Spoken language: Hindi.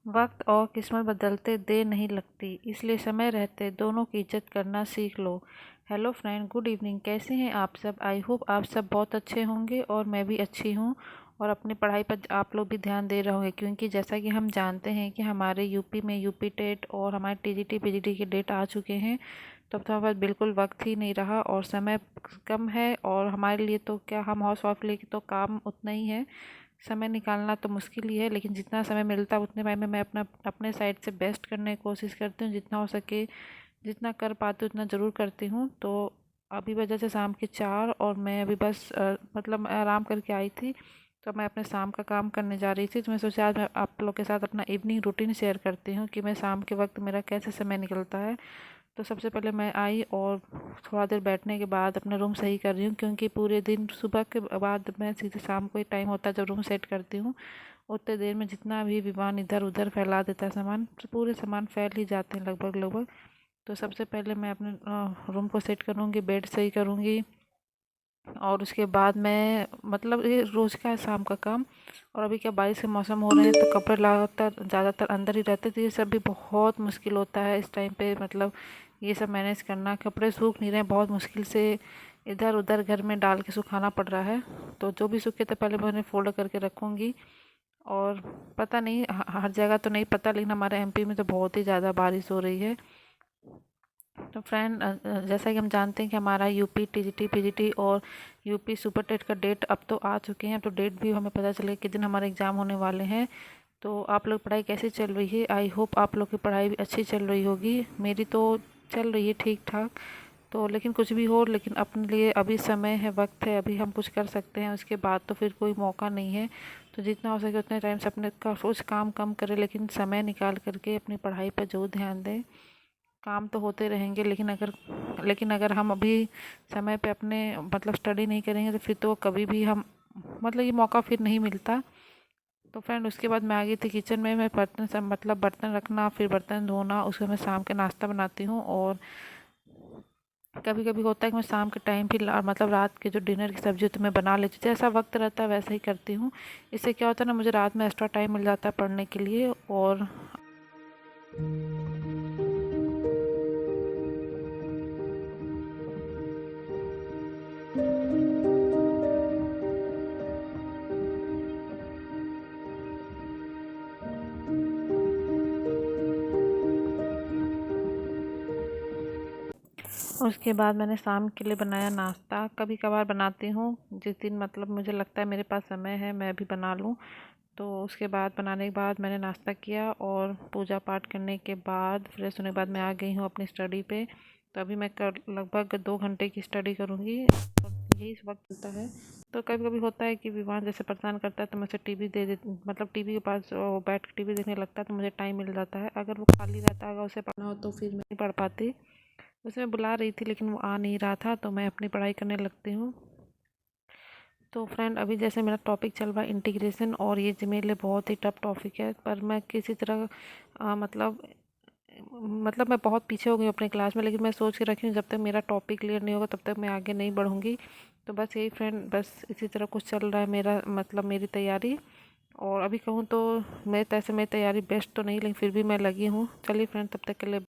वक्त और किस्मत बदलते देर नहीं लगती, इसलिए समय रहते दोनों की इज्जत करना सीख लो। Hello friend, good evening. कैसे हैं आप सब? आई होप आप सब बहुत अच्छे होंगे और मैं भी अच्छी हूँ। और अपनी पढ़ाई पर आप लोग भी ध्यान दे रहे होंगे, क्योंकि जैसा कि हम जानते हैं कि हमारे यूपी में यूपी टेट और हमारे टीजीटी पीजीटी के डेट आ चुके हैं। तो अब तो हमारे पास बिल्कुल वक्त ही नहीं रहा और समय कम है। और हमारे लिए तो क्या, हम हाउस वाइफ लिए तो काम उतना ही है। समय निकालना तो मुश्किल ही है, लेकिन जितना समय मिलता है उतने टाइम में मैं अपने साइड से बेस्ट करने की कोशिश करती हूँ। जितना हो सके, जितना कर पाती हूँ उतना ज़रूर करती हूँ। तो अभी वजह से शाम के 4 और मैं अभी बस मतलब आराम करके आई थी। तो मैं अपने शाम का काम करने जा रही थी। तो मैं सोचा आज मैं आप लोग के साथ अपना इवनिंग रूटीन शेयर करती हूँ कि मैं शाम के वक्त मेरा कैसे समय निकलता है। तो सबसे पहले मैं आई और थोड़ा देर बैठने के बाद अपना रूम सही कर रही हूँ, क्योंकि पूरे दिन सुबह के बाद मैं सीधे शाम को ही टाइम होता है जब रूम सेट करती हूँ। उतने देर में जितना भी विमान इधर उधर फैला देता है सामान, तो पूरे सामान फैल ही जाते हैं लगभग लगभग। तो सबसे पहले मैं अपने रूम को सेट करूँगी, बेड सही करूँगी। और उसके बाद मैं मतलब ये रोज़ का है शाम का काम। और अभी क्या बारिश के मौसम हो रहे हैं तो कपड़े लगातार ज़्यादातर अंदर ही रहते, तो ये सब भी बहुत मुश्किल होता है इस टाइम पे। मतलब ये सब मैनेज करना, कपड़े सूख नहीं रहे हैं, बहुत मुश्किल से इधर उधर घर में डाल के सुखाना पड़ रहा है। तो जो भी सूखे तो पहले मैं उन्हें फोल्ड करके रखूँगी। और पता नहीं हर जगह तो नहीं पता, लेकिन हमारे एमपी में तो बहुत ही ज़्यादा बारिश हो रही है। तो फ्रेंड, जैसा कि हम जानते हैं कि हमारा यूपी टीजीटी पीजीटी और यूपी सुपर टेट का डेट अब तो आ चुके हैं। तो डेट भी हमें पता चले कि दिन हमारे एग्ज़ाम होने वाले हैं। तो आप लोग पढ़ाई कैसी चल रही है? आई होप आप लोग की पढ़ाई भी अच्छी चल रही होगी। मेरी तो चल रही है ठीक ठाक। तो लेकिन कुछ भी हो, लेकिन अपने लिए अभी समय है, वक्त है, अभी हम कुछ कर सकते हैं। उसके बाद तो फिर कोई मौका नहीं है। तो जितना हो सके उतने टाइम से अपने का रोज़ काम कम करें, लेकिन समय निकाल करके अपनी पढ़ाई पर ज़रूर ध्यान दें। काम तो होते रहेंगे, लेकिन अगर हम अभी समय पे अपने मतलब स्टडी नहीं करेंगे तो फिर तो कभी भी हम मतलब ये मौका फिर नहीं मिलता। तो फ्रेंड, उसके बाद मैं आ गई थी किचन में। मैं बर्तन सब मतलब बर्तन रखना, फिर बर्तन धोना, उसके मैं शाम के नाश्ता बनाती हूँ। और कभी कभी होता है कि मैं शाम के टाइम फिर मतलब रात के जो डिनर की सब्ज़ी तो मैं बना लेती हूँ। जैसा वक्त रहता है वैसा ही करती हूँ। इससे क्या होता है ना, मुझे रात में एक्स्ट्रा टाइम मिल जाता है पढ़ने के लिए। और उसके बाद मैंने शाम के लिए बनाया नाश्ता। कभी कभार बनाती हूँ, जिस दिन मतलब मुझे लगता है मेरे पास समय है मैं भी बना लूँ। तो उसके बाद बनाने के बाद मैंने नाश्ता किया और पूजा पाठ करने के बाद फ्रेश होने के बाद मैं आ गई हूँ अपनी स्टडी पे। तो अभी मैं कर लगभग 2 घंटे की स्टडी करूँगी और यही वक्त मिलता है। तो कभी कभी होता है कि विवान जैसे परेशान करता है तो मैं उसे टीवी दे दे मतलब टीवी के पास वो बैठ के टीवी देखने लगता है, तो मुझे टाइम मिल जाता है। अगर वो खाली रहता है, अगर उसे पढ़ना हो तो फिर मैं नहीं पढ़ पाती। उसे मैं बुला रही थी लेकिन वो आ नहीं रहा था, तो मैं अपनी पढ़ाई करने लगती हूँ। तो फ्रेंड, अभी जैसे मेरा टॉपिक चल रहा है इंटीग्रेशन, और ये मेरे लिए बहुत ही टफ टॉपिक है। पर मैं किसी तरह मतलब मैं बहुत पीछे हो गई अपने क्लास में, लेकिन मैं सोच के रखी हूँ जब तक मेरा टॉपिक क्लियर नहीं होगा तब तक मैं आगे नहीं बढ़ूँगी। तो बस यही फ्रेंड, बस इसी तरह कुछ चल रहा है मेरा मतलब मेरी तैयारी। और अभी कहूँ तो मेरी तैयारी बेस्ट तो नहीं, लेकिन फिर भी मैं लगी हूँ। चलिए फ्रेंड, तब तक के लिए